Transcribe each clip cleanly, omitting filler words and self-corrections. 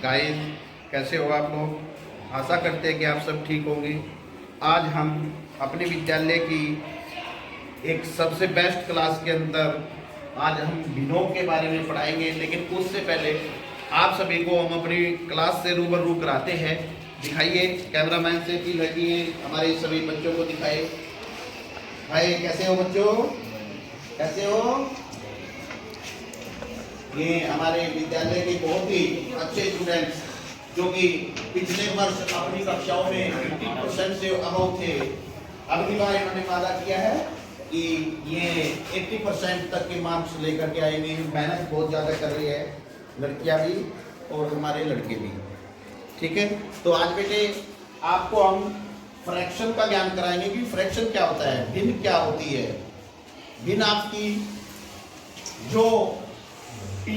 Guys, कैसे हो आप लोग? आशा करते हैं कि आप सब ठीक होंगे। आज हम अपने विद्यालय की एक सबसे बेस्ट क्लास के अंदर आज हम भिन्नों के बारे में पढ़ाएंगे, लेकिन उससे पहले आप सभी को हम अपनी क्लास से रूबरू कराते हैं। दिखाइए, कैमरामैन से अपील रहती है हमारे सभी बच्चों को दिखाए। भाई कैसे हो बच्चों, कैसे हो? ये हमारे विद्यालय के बहुत ही अच्छे स्टूडेंट्स जो कि पिछले वर्ष अपनी कक्षाओं में 50% से अबव थे, अगली बार इन्होंने वादा किया है कि ये 80% तक के मार्क्स लेकर के आएंगे। मेहनत बहुत ज़्यादा कर रही है लड़कियां भी और हमारे लड़के भी। ठीक है, तो आज बेटे आपको हम फ्रैक्शन का ज्ञान कराएंगे कि फ्रैक्शन क्या होता है, भिन्न क्या होती है। भिन्न आपकी जो P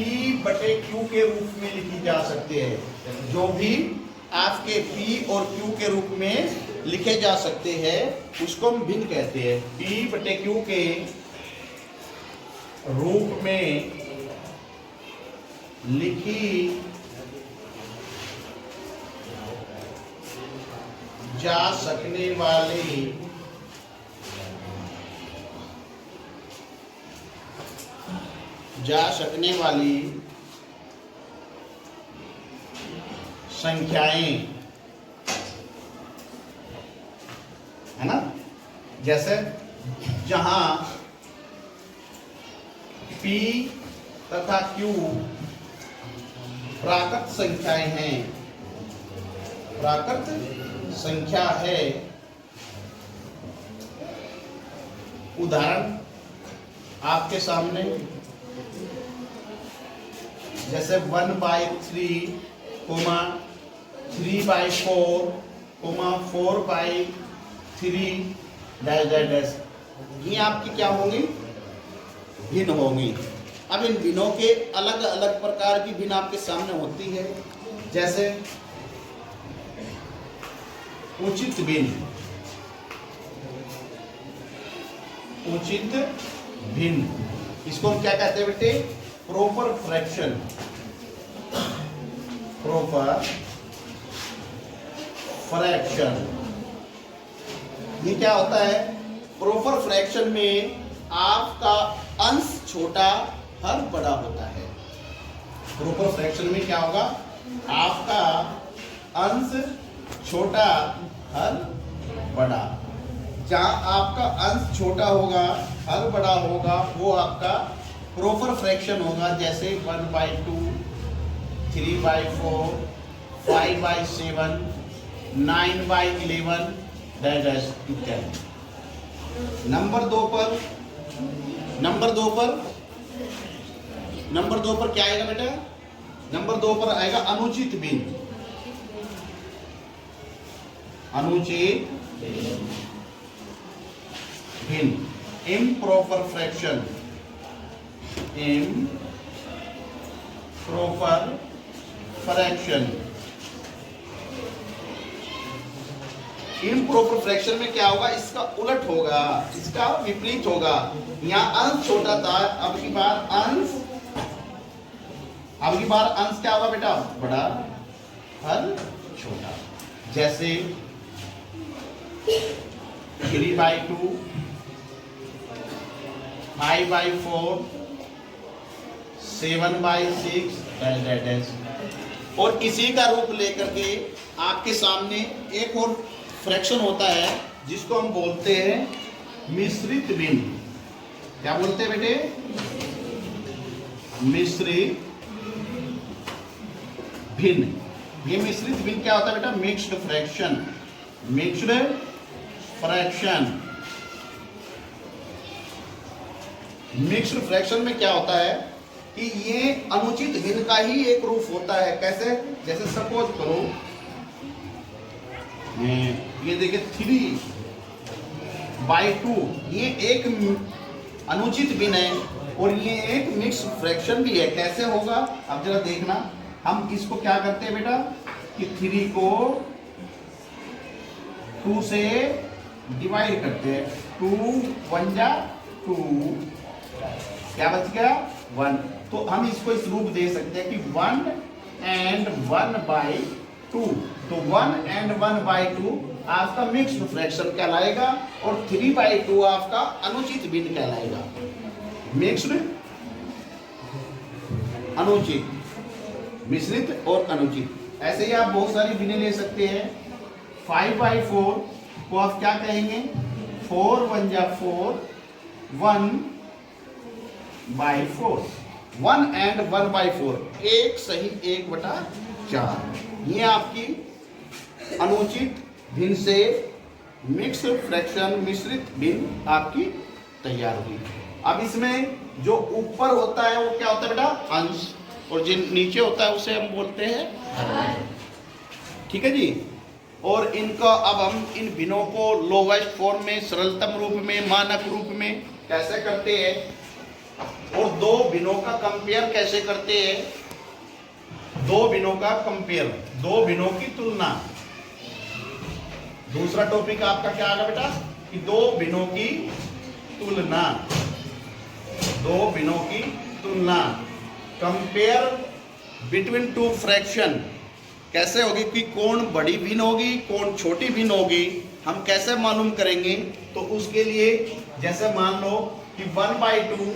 बटे Q के रूप में लिखी जा सकते हैं, जो भी आपके P और Q के रूप में लिखे जा सकते हैं उसको हम भिन्न कहते हैं। P बटे Q के रूप में लिखी जा सकने वाली संख्याएं, है ना। जैसे जहां P तथा Q प्राकृत संख्याएं हैं, प्राकृत संख्या है। उदाहरण आपके सामने, जैसे 1/3, 3/4, 4/3 डैश। ये आपकी क्या होंगी? भिन्न होंगी। अब इन भिन्नों के अलग अलग प्रकार की भिन्न आपके सामने होती है। जैसे उचित भिन्न, उचित भिन्न, इसको हम क्या कहते हैं बेटे? Proper fraction. प्रॉपर फ्रैक्शन ये क्या होता है? प्रॉपर फ्रैक्शन में आपका अंश छोटा हर बड़ा होता है। प्रॉपर फ्रैक्शन में क्या होगा? आपका अंश छोटा हर बड़ा। जहां आपका अंश छोटा होगा हर बड़ा होगा वो आपका प्रॉपर फ्रैक्शन होगा। जैसे 1/2, 3/4, 5/7, 9/11 डैश इत्यादि। नंबर दो पर क्या आएगा बेटा? नंबर 2 पर आएगा अनुचित भिन्न। अनुचित भिन्न, improper fraction, improper fraction। improper fraction में क्या होगा? इसका उलट होगा, इसका विपरीत होगा। यहाँ अंश छोटा था, अब की बार अंश क्या होगा बेटा? बड़ा हर छोटा। जैसे 3/2, 5/4, 7/6 डैश। और इसी का रूप लेकर के आपके सामने एक और फ्रैक्शन होता है जिसको हम बोलते हैं मिश्रित भिन्न। क्या बोलते हैं बेटे? मिश्रित भिन्न। ये मिश्रित भिन्न क्या होता है बेटा? Mixed fraction. Mixed fraction. Mixed fraction में क्या होता है कि ये अनुचित भिन्न का ही एक रूप होता है। कैसे? जैसे सपोज करो ये देखिए 3/2, ये एक अनुचित भिन्न है और ये एक मिक्स फ्रैक्शन भी है। कैसे होगा? अब जरा देखना। हम इसको क्या करते हैं बेटा कि 3 को 2 से डिवाइड करते हैं। 2 1 जा 2, क्या बच गया? 1। तो हम इसको इस रूप दे सकते हैं कि 1 एंड 1/2। तो 1 and 1/2 आपका मिक्स्ड फ्रैक्शन कहलाएगा और 3/2 आपका अनुचित भिन्न कहलाएगा। मिक्स्ड, अनुचित, मिश्रित और अनुचित। ऐसे ही आप बहुत सारी भिन्न ले सकते हैं। 5/4 को आप क्या कहेंगे? 4 1 जा 4, 1/4। 1 and 1/4 1 सही 1/4। ये आपकी अनुचित भिन्न से मिक्स फ्रैक्शन, मिश्रित भिन्न आपकी तैयार हुई। अब इसमें जो ऊपर होता है वो क्या होता है बेटा? अंश, और जो नीचे होता है उसे हम बोलते हैं हर। ठीक है जी। और इनका अब हम इन भिन्नों को लोवेस्ट फॉर्म में, सरलतम रूप में, मानक रूप में कैसे करते हैं और दो भिन्नों का कंपेयर कैसे करते हैं। दो भिन्नों का कंपेयर, दो भिन्नों की तुलना। दूसरा टॉपिक आपका क्या आगा बेटा? कि दो भिन्नों की तुलना। दो भिन्नों की तुलना, कंपेयर बिटवीन टू फ्रैक्शन। कैसे होगी कि कौन बड़ी भिन्न होगी, कौन छोटी भिन्न होगी, हम कैसे मालूम करेंगे? तो उसके लिए जैसे मान लो कि 1/2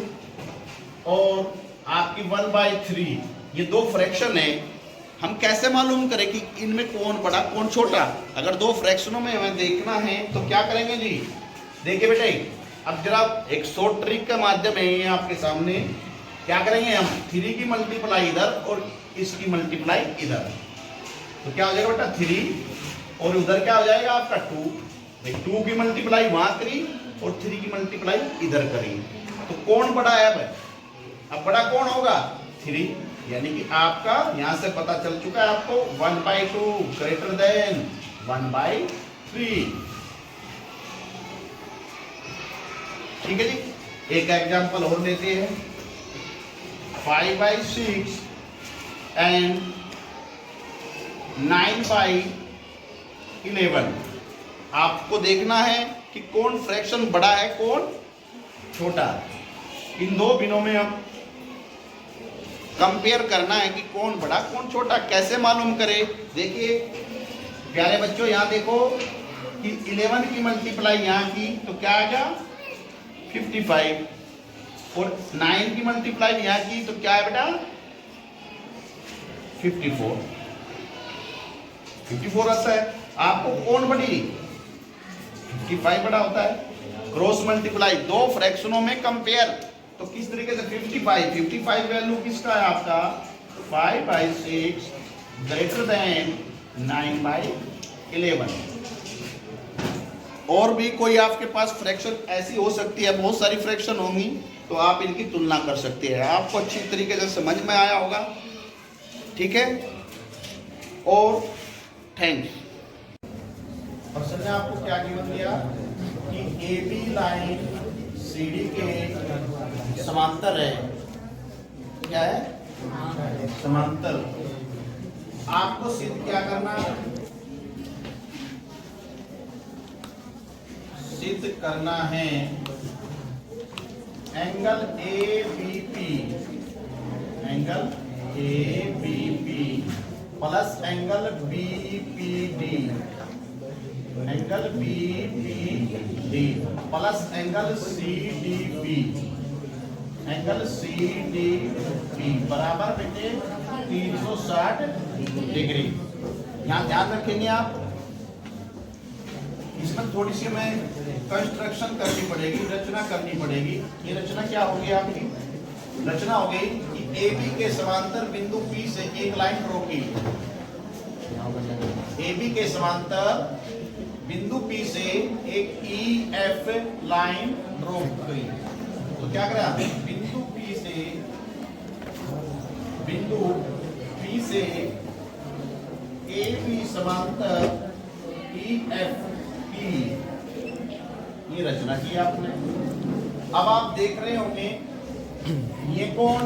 और आपकी 1/3 ये दो फ्रैक्शन है। हम कैसे मालूम करें कि इनमें कौन बड़ा कौन छोटा? अगर दो फ्रैक्शनों में हमें देखना है तो क्या करेंगे जी? देखिए बेटे, अब जरा एक शॉर्ट ट्रिक के माध्यम है ये आपके सामने। क्या करेंगे हम? 3 की मल्टीप्लाई इधर और इसकी मल्टीप्लाई इधर, तो क्या हो जाएगा बेटा? 3 और उधर क्या हो जाएगा आपका 2। 2 की मल्टीप्लाई वहां करी और 3 की मल्टीप्लाई इधर करी, तो कौन बड़ा है? अब बड़ा कौन होगा? 3। यानी कि आपका यहां से पता चल चुका है आपको 1/2 ग्रेटर देन 1/3। ठीक है जी। एक एग्जांपल और लेते हैं। 5/6 एंड 9/11। आपको देखना है कि कौन फ्रैक्शन बड़ा है, कौन छोटा। इन दो भिन्नों में हम कंपेयर करना है कि कौन बड़ा कौन छोटा। कैसे मालूम करें? देखिए प्यारे बच्चों, यहाँ देखो कि 11 की मल्टीप्लाई यहाँ की तो क्या आ गया? 55 और 9 की मल्टीप्लाई यहाँ की तो क्या है बेटा? 54 आता है। आपको कौन बड़ी? 55 बड़ा होता है। क्रॉस मल्टीप्लाई, दो फ्रैक्शनों में कंपेयर, तो किस तरीके से? 55 वैल्यू किसका है आपका? 5/6 ग्रेटर देन 9/11। और भी कोई आपके पास फ्रैक्शन ऐसी हो सकती है, बहुत सारी फ्रैक्शन होंगी, तो आप इनकी तुलना कर सकते हैं। आपको अच्छी तरीके से समझ में आया होगा। ठीक है, और थैंक्स। क्वेश्चन ने आपको क्या गिवन दिया कि AB लाइन CD के समांतर है। क्या है? समांतर। आपको सिद्ध क्या करना है? सिद्ध करना है angle ABP, angle ABP plus angle BPD, angle BPD plus angle CDP, angle CDP बराबर बेटे 360 डिग्री। यहाँ ध्यान रखेंगे आप, इसमें थोड़ी सी हमें कंस्ट्रक्शन करनी पड़ेगी, रचना करनी पड़ेगी। ये रचना क्या होगी आपकी? रचना हो गई कि AB के समांतर बिंदु P से एक लाइन ड्रॉ की। AB के समांतर बिंदु P से एक EF लाइन ड्रॉ की। तो क्या करें? बिंदु P से AB समांतर EF की ये रचना की आपने। अब आप देख रहे होंगे ये कौन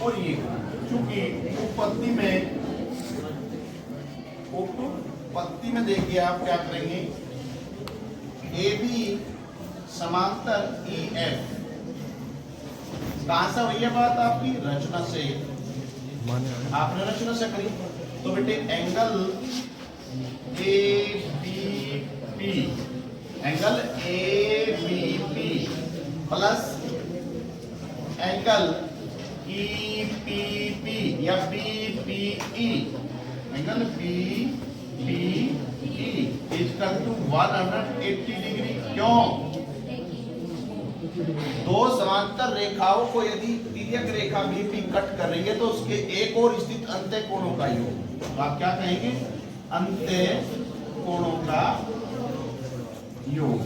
और ये कौन, चूंकि उत्पत्ति में देखिए आप क्या करेंगे? AB समांतर EF कहां से हुई है बात आपकी? रचना से। आपने रचना से करी तो बेटे angle ABP, angle ABP plus angle EPP या BPE, angle BPE equal to 180 degree. क्यों? दो समांतर रेखाओं को यदि तिर्यक रेखा बीपी कट कर रही है तो उसके एक और स्थित अंत्य कोणों का योग, तो आप क्या कहेंगे? अंत्य कोणों का योग।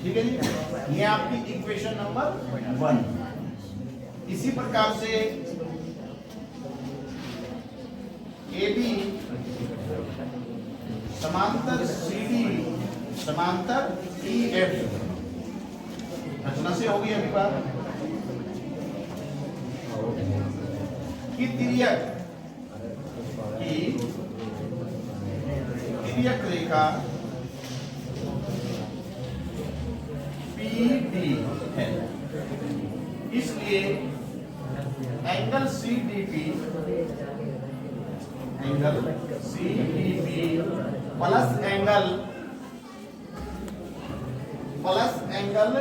ठीक है जी, ये आपकी इक्वेशन नंबर 1। इसी प्रकार से AB समांतर CD समांतर EF, रचना से होगी अभी बात कि तिर्यक रेखा PD है, इसलिए एंगल CDP प्लस एंगल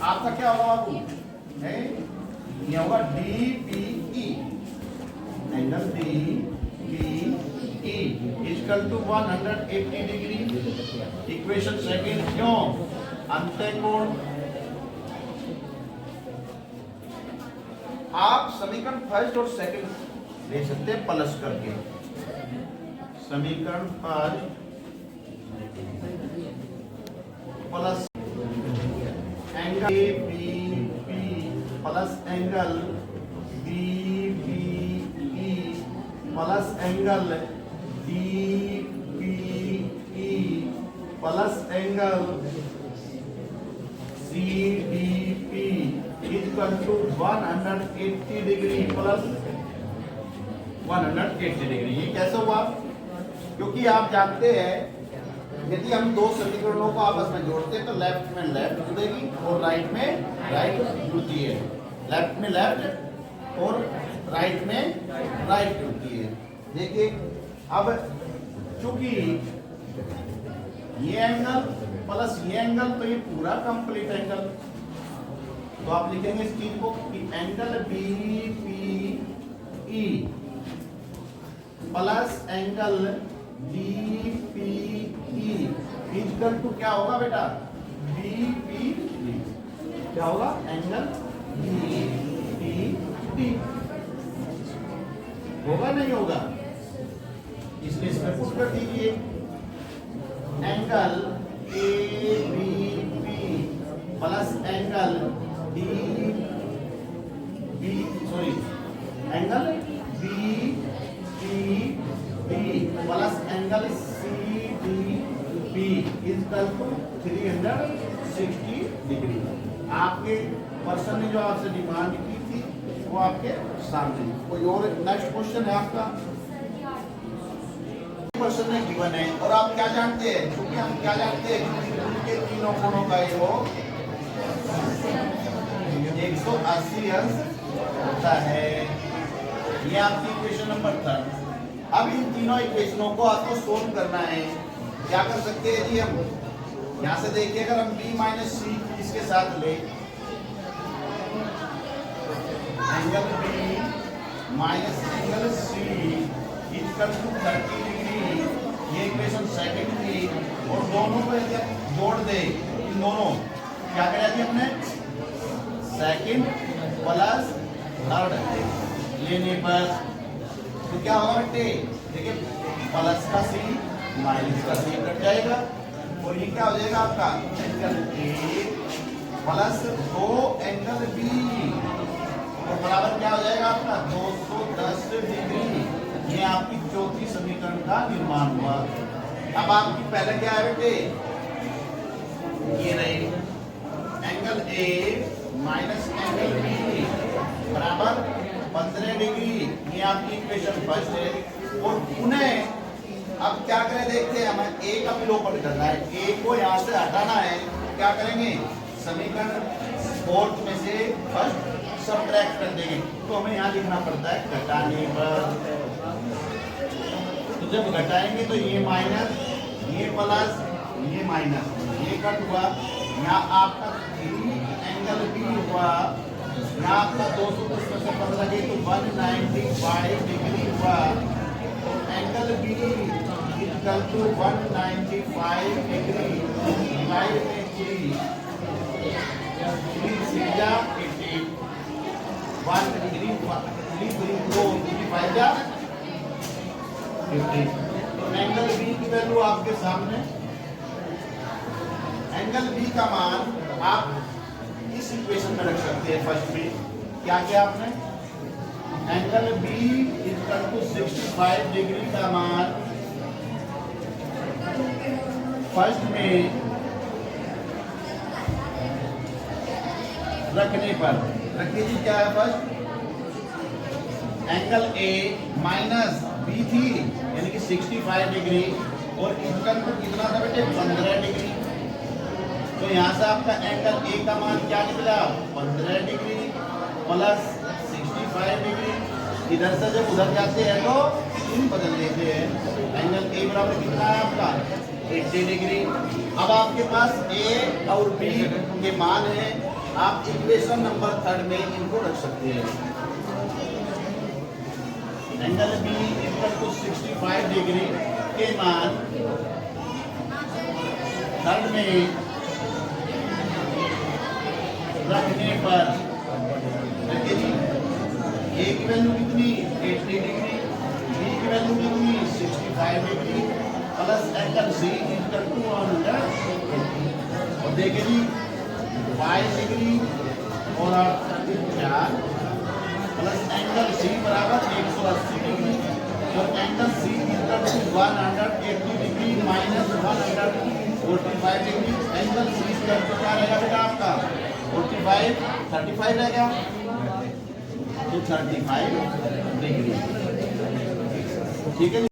आपका क्या होगा बाबू? ये होगा DPE, angle DPE equal to 180 degree. Equation second. क्यों? अंत्य कोण। आप समीकरण फर्स्ट और सेकंड ले सकते हैं प्लस करके। समीकरण first plus angle ABP plus angle BPE plus angle DPE plus angle CDP equal to 180 degree plus 180 degree. ये कैसे हुआ? क्योंकि आप जानते हैं यदि हम दो समीकरणों को आपस में जोड़ते हैं तो लेफ्ट में लेफ्ट जुड़ेगी और राइट में राइट जुड़ती है, लेफ्ट में लेफ्ट और राइट में राइट जुड़ती है। देखिए अब चूंकि ये एंगल प्लस ये एंगल तो ये पूरा कंप्लीट एंगल, तो आप लिखेंगे इस चीज को कि angle BPE plus angle DPE equal to क्या होगा बेटा? BPE क्या होगा? एंगल DPD होगा नहीं होगा? इसलिए इसमें पुट कर दीजिए angle ABP plus angle angle BPD plus angle CDP equal to 360 degree. आपके पर्सन ने जो आपसे डिमांड की थी वो आपके सामने। कोई और नेक्स्ट क्वेश्चन है आपका? पर्सन ने गिवन है और आप क्या जानते हैं? क्योंकि हम क्या जानते हैं कि तीनों कोणों का योग 180 अंश होता है। ये आपकी इक्वेशन नंबर 3। अब इन तीनों इक्वेशनों को आपको सोल्व करना है। क्या कर सकते हैं जी? हम यहां से देखिए, अगर हम B माइनस C इसके साथ ले angle B minus angle C equal to 30 degree, ये इक्वेशन सेकंड की, और दोनों को यदि जोड़ दे, इन दोनों क्या करें जी हमने? सेकंड प्लस थर्ड लेने पर तो क्या होगा बेटे? देखिए प्लस का C माइनस का C कट जाएगा और ये क्या हो जाएगा आपका? Angle A plus 2 angle B और बराबर क्या हो जाएगा आपका? 210 डिग्री। ये आपकी चौथी समीकरण का निर्माण हुआ। अब आपकी पहले क्या है बेटे? ये रही angle A minus angle B बराबर 15 डिग्री। ये आपकी इक्वेशन फर्स्ट है। और पुनः अब क्या करें देखते हैं, हमें A का विलोपन करना है, A को यहाँ से हटाना है। क्या करेंगे? समीकरण फोर्थ में से फर्स्ट सबट्रैक्ट कर देंगे, तो हमें यहाँ लिखना पड़ता है घटाने पर। तो जब घटाएंगे तो ये माइनस, ये प्लस, ये माइनस, ये कट हुआ। यहाँ आपका एंगल बी हुआ, यहाँ आपका 210 में से 15 गई तो 195 डिग्री हुआ। तो angle B equal to 195 degree divide में 3 सीधा 80 1 डिग्री 3 2 5 50। तो एंगल बी की वैल्यू आपके सामने। एंगल बी का मान आप इस इक्वेशन में रख सकते हैं। फर्स्ट में क्या किया आपने, angle B equal to 65 degree का मान फर्स्ट में रखने पर, रखिए जी क्या है first, angle A minus B थी यानी कि 65 डिग्री और इक्वल टू कितना था बेटे 15 डिग्री। तो यहाँ से आपका एंगल ए का मान क्या निकला 15 डिग्री प्लस 65 डिग्री। इधर से जब उधर जाते हैं तो इन बदल देते हैं। एंगल ए बराबर कितना है आपका 80 डिग्री। अब आपके पास ए और बी के मान है, आप इक्वेशन नंबर 3 में इनको रख सकते हैं। Angle B equal to 65 degree के मान 3 में रखने पर देखिए ए की वैल्यू कितनी 80 डिग्री, बी की वैल्यू कितनी 65 degree plus angle C equal to 100। और देखिए जी 22 डिग्री और 4 प्लस एंगल सी बराबर 180 डिग्री और angle C equal to 180 degree minus 145 degree. Angle C equal to क्या रहेगा बेटा आपका 45 35 रहेगा, तो 35 डिग्री। ठीक है।